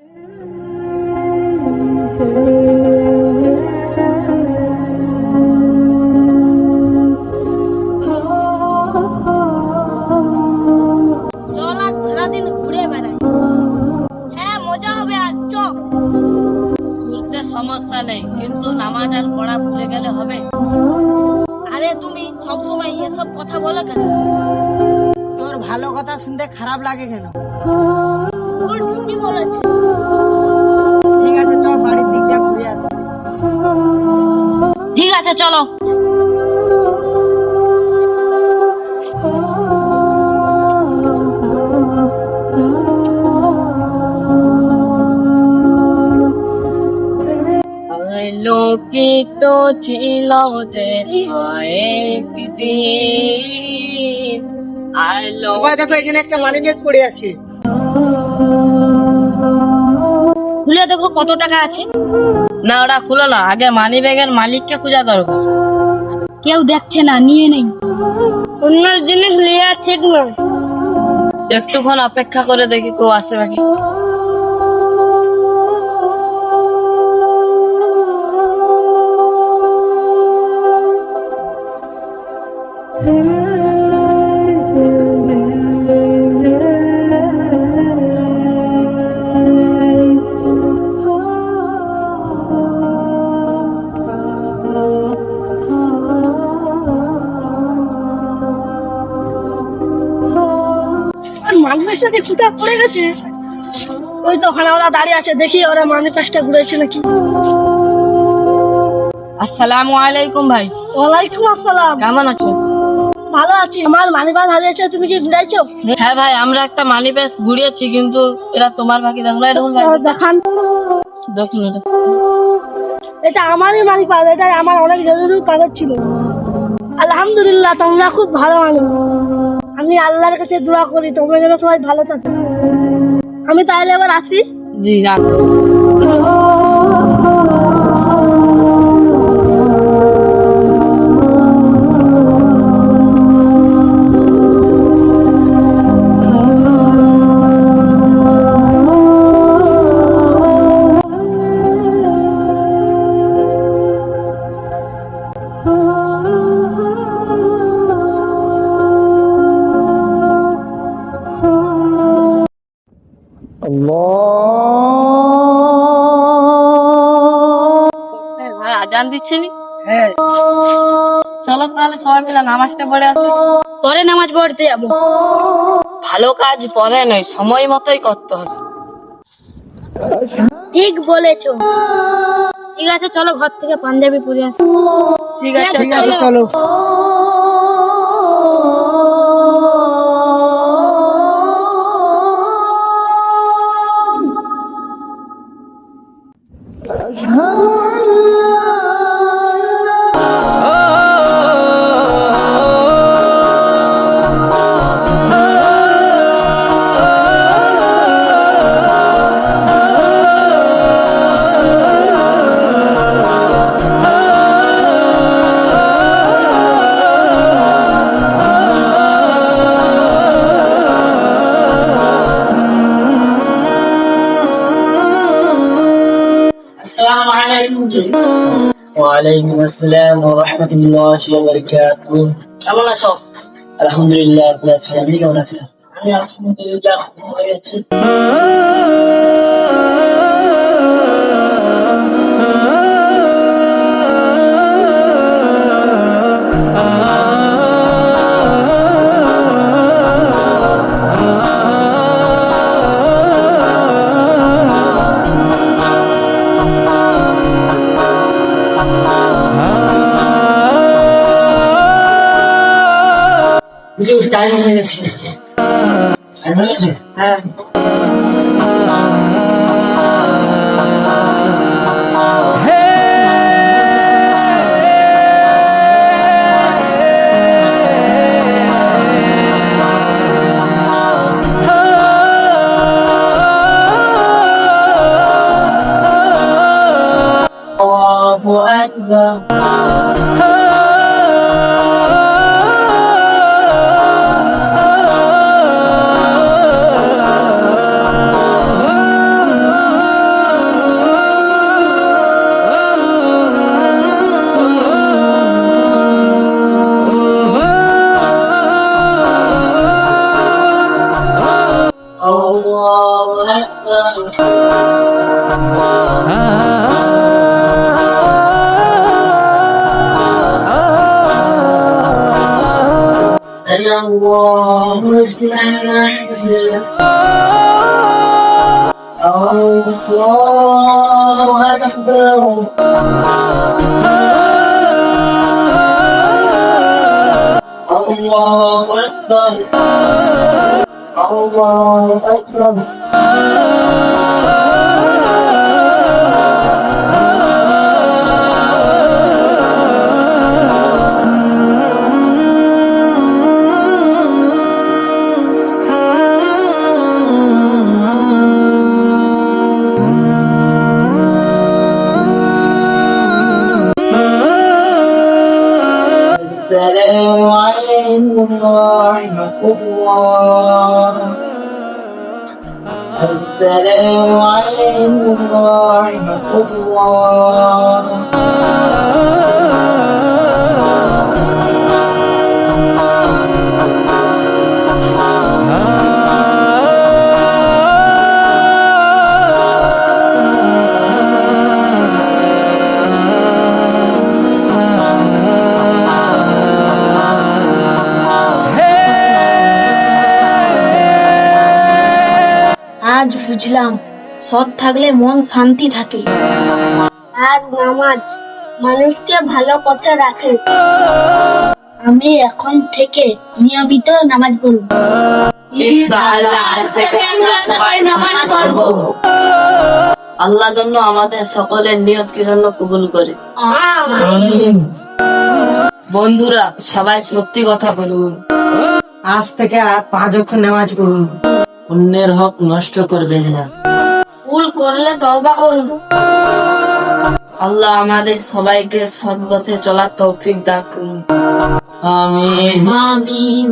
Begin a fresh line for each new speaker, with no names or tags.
চল আজ সারাদিন ঘুরে বেড়াই। হ্যাঁ, মজা হবে আজ, চ।
ঘুরতে সমস্যা নেই, কিন্তু নামাজ আর পড়া ভুলে গেলে হবে?
আরে তুমি সবসময় এসব কথা বলো কেন?
তোর ভালো কথা শুনতে খারাপ লাগে কেন?
ওর ঠিকই বলেছে।
ঠিক আছে, চ বাড়ির দিক দিয়ে ঘুরে আসি।
ঠিক আছে, চলো।
লোকিত ছিল যে একদিন
বাবা দেখো, এখানে একটা মানি ব্যাগ পড়ে আছে।
খুলে দেখো কত টাকা আছে।
না, ওটা খুলো না, আগে মানি ব্যাগের মালিককে খোঁজা দরকার।
কেউ দেখছে না, নিয়ে নেই। অন্যের জিনিস নেওয়া ঠিক নয়।
একটুক্ষণ অপেক্ষা করে দেখি কেউ আসে নাকি।
মানুষের সাথে চুতা পড়ে গেছে। ওই তো ওখানে ওরা দাঁড়িয়ে আছে, দেখি ওরা মানুষটা ঘুরেছে নাকি।
আসসালামু আলাইকুম ভাই।
ওয়ালাইকুম আসসালাম।
কেমন আছো?
ভালো আছি। আমার মানিব্যাগ হারিয়েছে, তুমি কি ঘুরাইছো?
হ্যাঁ ভাই, আমরা একটা মানি ব্যাগ ঘুরিয়েছি, কিন্তু এটা তোমার বাকি দেখো। এরকম
দেখান।
দেখুন এটা।
এটা আমারই মানিব্যাগ, এটা আমার অনেক জরুরি কাগজ ছিল। আলহামদুলিল্লাহ, তোমরা খুব ভালো মানুষ। আমি আল্লাহর কাছে দোয়া করি তোমরা যেন সবাই ভালো থাকো। আমি তাহলে এবার আসি।
জি না। ভাই আজান দিচ্ছে নি?
হ্যাঁ,
চলো তাহলে সবাই মিলে নামাজটা পড়ে আসি।
পরে নামাজ পড়তে যাবো।
ভালো কাজ পরে নয়, সময় মতোই করতে হবে।
ঠিক বলেছো। ঠিক আছে, চলো ঘর থেকে পাঞ্জাবি পরে আসি।
ঠিক আছে,
ঠিক আছে, চলো।
আসসালামু আলাইকুম।
ওয়ালাইকুম আসসালাম ওয়া রাহমাতুল্লাহি ওয়া বারাকাতুহু।
কেমন আছো?
আলহামদুলিল্লাহ, ভালো আছি। আপনি কেমন আছেন?
আমি আলহামদুলিল্লাহ ভালো আছি।
টাইম হয়ে গেছে। হ্যাঁ,
Allahu Akbar. السلام عليكم ورحمة الله. السلام عليكم ورحمة الله.
আজ বুঝলাম সৎ থাকলে মন শান্তি থাকে। আর নামাজ মানুষকে ভালো পথে রাখে। আমি এখন থেকে নিয়মিত নামাজ পড়ব।
ইনশাআল্লাহ আজ থেকে আমরা সবাই নামাজ পড়বো। আল্লাহ জন্য আমাদের সকলের নিয়ত কি জন্য কবুল করে। বন্ধুরা সবাই সত্যি কথা বলুন।
আজ থেকে 5 ওয়াক্ত নামাজ পড়ুন।
অন্যের হক নষ্ট করবেন না।
ভুল করলে তওবা করব।
আল্লাহ আমাদের সবাইকে সৎ পথে চলার তৌফিক দান করুন।
আমিন।
আমিন।